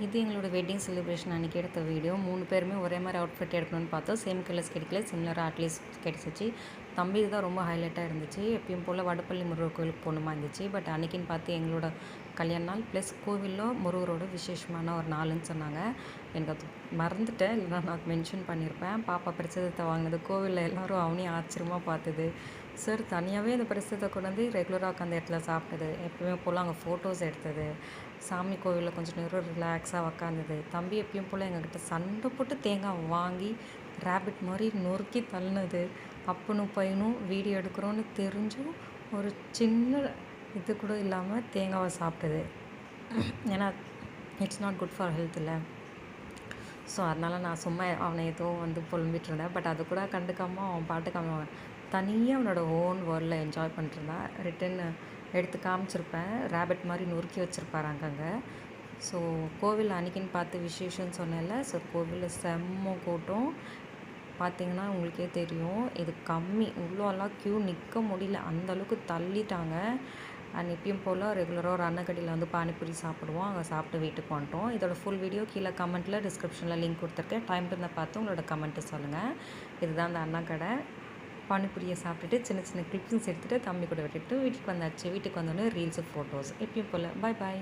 இது எங்களோட wedding celebration அன்றைக்கி எடுத்த வீடியோ. 3 பேருமே ஒரே மாதிரி அவுட்ஃபிட் எடுக்கணும்னு பார்த்தோம். சேம் கலர்ஸ் கிடைக்கல, சிமிலராக அட்லீஸ்ட் கிடச்சிச்சு. தம்பி தான் ரொம்ப ஹைலைட்டாக இருந்துச்சு. எப்பயும் போல் வடப்பள்ளி முருகர் கோயிலுக்கு போகணுமா இருந்துச்சு. பட் அன்றைக்கின்னு பார்த்து எங்களோட கல்யாண நாள் ப்ளஸ் கோவிலில் முருகரோட விசேஷமான ஒரு நாளுன்னு சொன்னாங்க. எனக்கு அது மறந்துட்டேன், இல்லைனா நான் மென்ஷன் பண்ணியிருப்பேன். பாப்பா பிரசாதத்தை வாங்கினது கோவிலில் எல்லோரும் அவனையும் ஆச்சரியமாக பார்த்தது. சார் தனியாகவே அந்த பிரசாதத்தை கொண்டு வந்து ரெகுலராக அந்த இடத்துல சாப்பிட்டது. எப்பயுமே போல் அங்கே ஃபோட்டோஸ் எடுத்தது. சாமி கோவிலில் கொஞ்சம் நேரம் ரிலாக்ஸாக உக்காந்தது. தம்பி எப்பயும் போல் எங்ககிட்ட சண்டை போட்டு தேங்காய் வாங்கி ரேபிட் மாதிரி நொறுக்கி தள்ளினது. அப்பனும் பையனும் வீடியோ எடுக்கிறோன்னு தெரிஞ்சும் ஒரு சின்ன இது கூட இல்லாமல் தேங்காவை சாப்பிட்டது. ஏன்னா it's not good for health இல்லை. ஸோ அதனால் நான் சும்மா அவனை ஏதோ புலம்பிகிட்டு இருந்தேன். பட் அது கூட கண்டுக்காமல் அவன் பாட்டுக்கு அவன் தனியாக அவனோட ஓன் வேர்ல்டில் என்ஜாய் பண்ணிட்டுருந்தான். ரிட்டன் எடுத்து காமிச்சிருப்பேன். ரேபிட் மாதிரி நொறுக்கி வச்சுருப்பாரு அங்கங்கே. ஸோ கோவில் அன்றைக்கின்னு பார்த்து விசேஷம்னு சொன்னேன்ல. ஸோ கோவிலில் செம்ம கூட்டம். பார்த்திங்கன்னா உங்களுக்கே தெரியும். இது கம்மி, இவ்வளோலாம் க்யூ நிற்க முடியல, அந்தளவுக்கு தள்ளிட்டாங்க. அண்ட் எப்பயும் போல் ரெகுலராக ஒரு அன்னக்கடையில் பானிபூரி சாப்பிடுவோம். அங்கே சாப்பிட்டு வீட்டுக்கு வந்துட்டோம். இதோட ஃபுல் வீடியோ கீழே கமெண்ட்டில் டிஸ்கிரிப்ஷனில் லிங்க் கொடுத்துருக்கேன். டைம் இருந்தால் பார்த்து உங்களோட கமெண்ட்டு சொல்லுங்கள். இதுதான் அந்த அன்னக்கடை. பானிபூரியை சாப்பிட்டுட்டு சின்ன சின்ன கிளிப்பிங்ஸ் எடுத்துகிட்டு தம்பி கூட விட்டுட்டு வீட்டுக்கு வந்தாச்சு. வீட்டுக்கு வந்தோடனே ரீல்ஸு ஃபோட்டோஸ் எப்பயும் போல். பாய் பாய்.